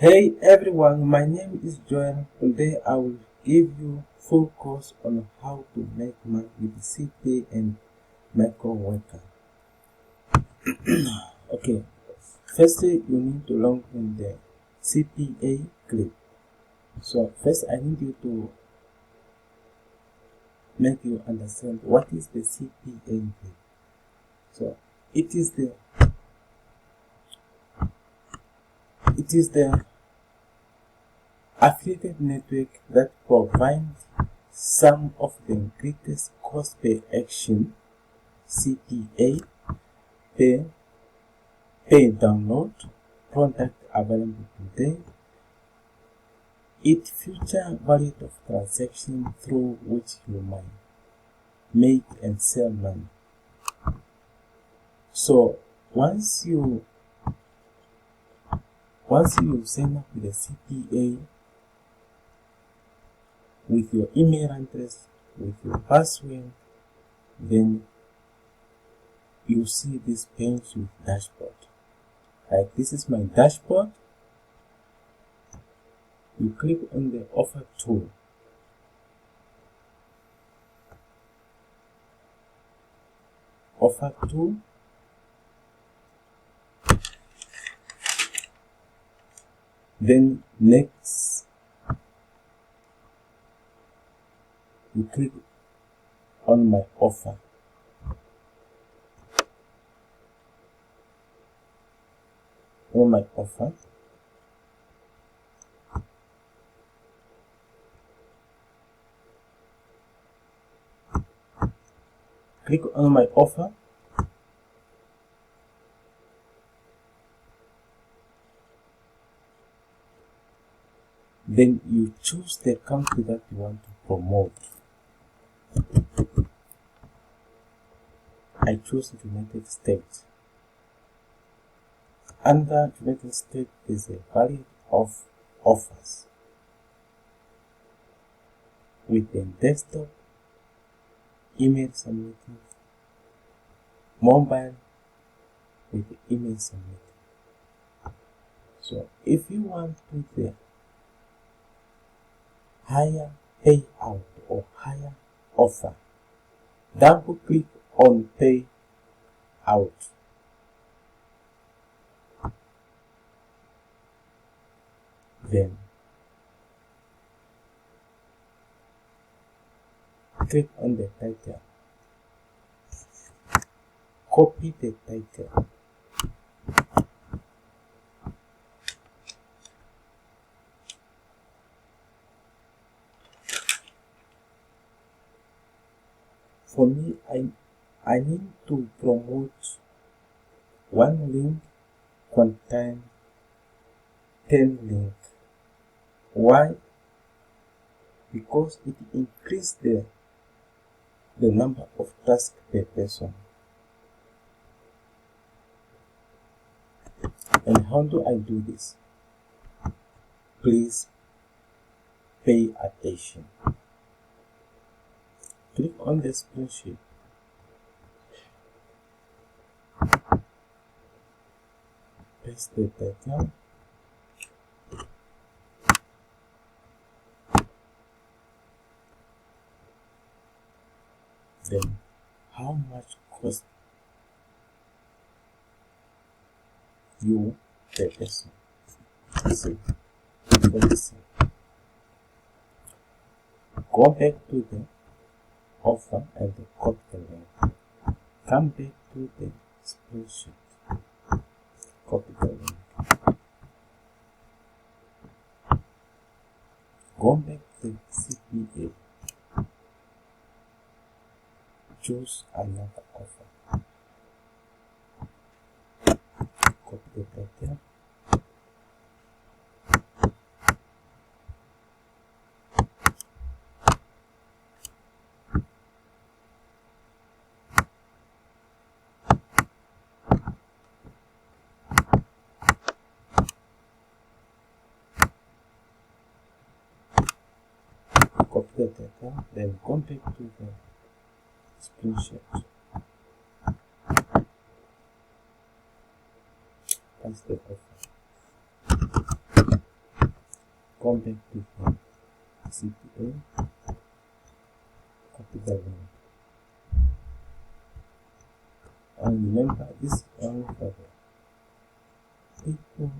Hey everyone, my name is Joel. Today I will give you full course on how to make money with CPA and Microworkers. Okay, firstly you need to log in the CPAGrip. So first I need you to make you understand what is the CPAGrip. So it is the affiliate network that provides some of the greatest cost per action CPA per download product available today. It features variety of transactions through which you might make and sell money. So once you sign up with the CPA with your email address, with your password, then you see this page with dashboard. Like this is my dashboard. You click on the offer tool. Offer tool. Then next, you click on my offer. On my offer. Click on my offer. Then you choose the country that you want to promote. I choose the United States. Under United States is a variety of offers with the desktop, email submitting, mobile with the email submitting. So if you want to the higher payout or higher offer, double click on payout. Then click on the title. Copy the title. For me, I need to promote one link contain 10 links. Why? Because it increases the number of tasks per person. And how do I do this? Please pay attention. Click on the spreadsheet. Paste the title. Then how much cost you per person? See, go back to the offer and copy the link. Come back to the spreadsheet. Copy the link. Go back to CPA. Choose another offer. Copy the title. Copy the title. Then come back to the screenshot. Paste the offer. come back to the CPA, copy the link. And remember, this is only for the people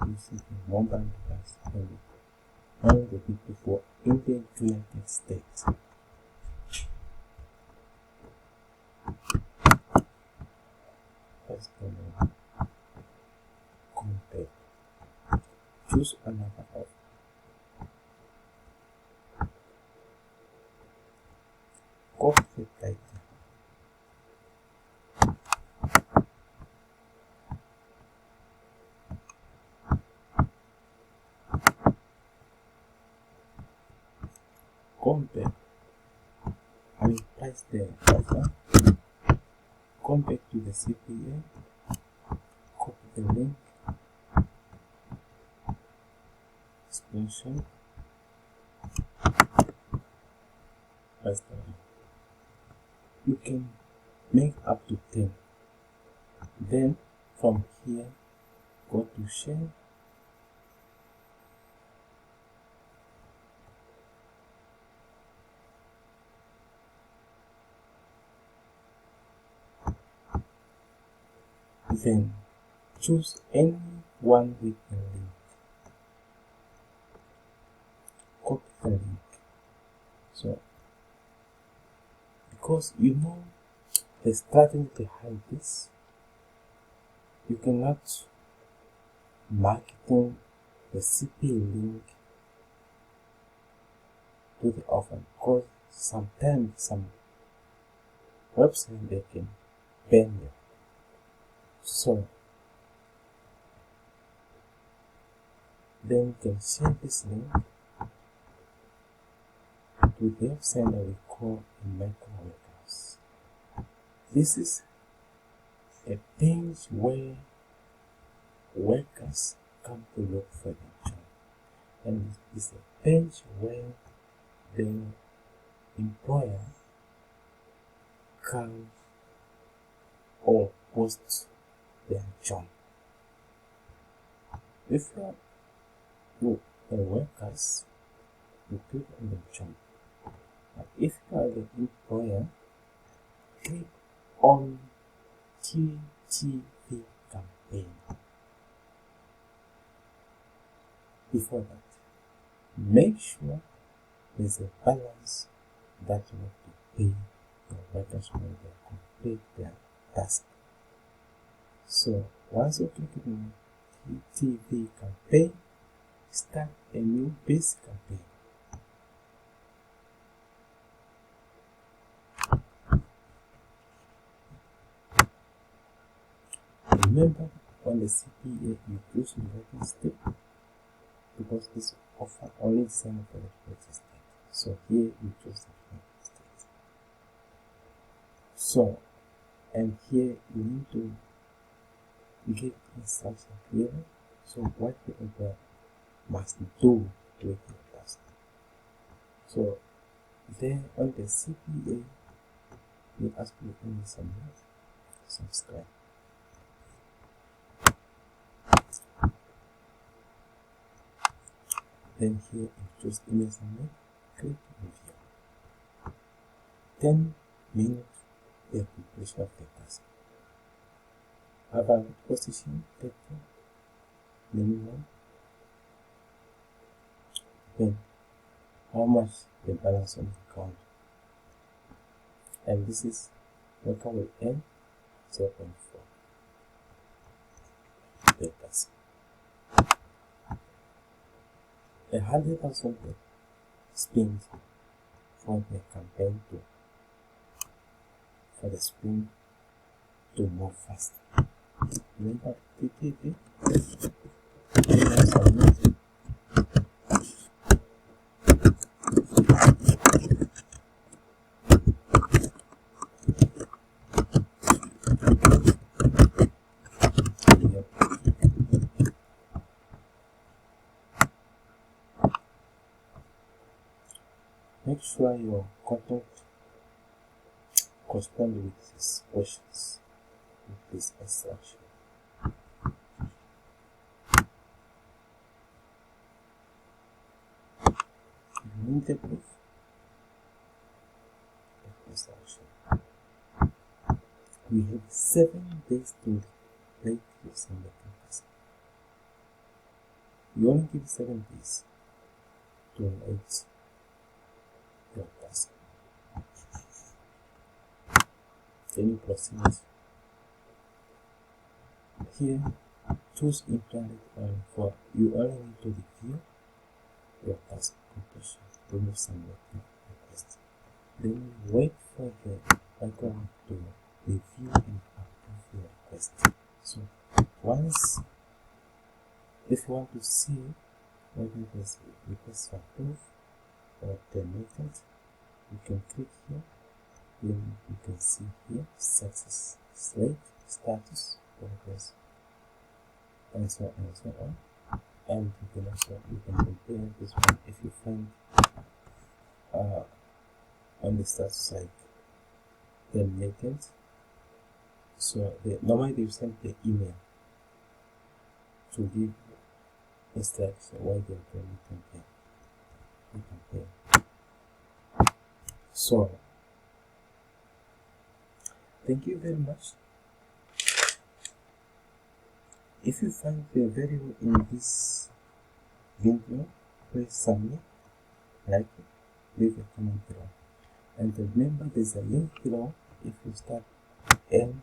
using a mobile device only. Only the people for in the United States. First of all, compare. Choose another option. Copy the title. Compare. I will press the offer. Come back to the CPA. Copy the link. Expansion. Press the link. You can make up to 10. Then from here, go to share. Then choose any one with the link. Copy the link. So, because you know the strategy behind this, you cannot marketing the CPA link to the offer, because sometimes some website they can ban you. So then you can share this link to the website that we call Microworkers. This is a page where workers come to look for a job, and it's a page where the employer can or post their job. If you are workers, you click on the job. But if you are the employer, click on TTV campaign. Before that, make sure there's a balance that you have to pay your workers when they complete their task. So once you click on TTV campaign, start a new base campaign. Remember, on the CPA you choose the United States because this offer only designed for the United States. So here you choose the United States. So, and here you need to give instruction clearly. So what the employer must do with your task. So there on the CPA, you ask you to subscribe. Then here you choose email summary, click review. 10 minutes the completion of the task. About position, 30 minimum. Then how much the balance on the account. And this is worker will earn 0.4 the task. 100,000 spent for the campaign for the spring to move fast. Remember TTV? Make sure your content corresponds with these questions, with this instruction. a proof. Request action. We have 7 days to complete your submitting task. You only give 7 days to write your task. Then you proceed. Here, choose implement one for you only need to review your task completion. Remove submitting request. Then wait for the icon to review and approve your request. So once, if you want to see whether this request approved or terminated, you can click here. Then you can see here success slate status progress and so on and so on. And you can also compare this one if you find on the status like terminated. So normally they send the email to give instruction why they are terminated. You compare. So thank you very much. If you find the value in this video, please submit, like it, leave a comment below. And remember, there's a link below if you start to earn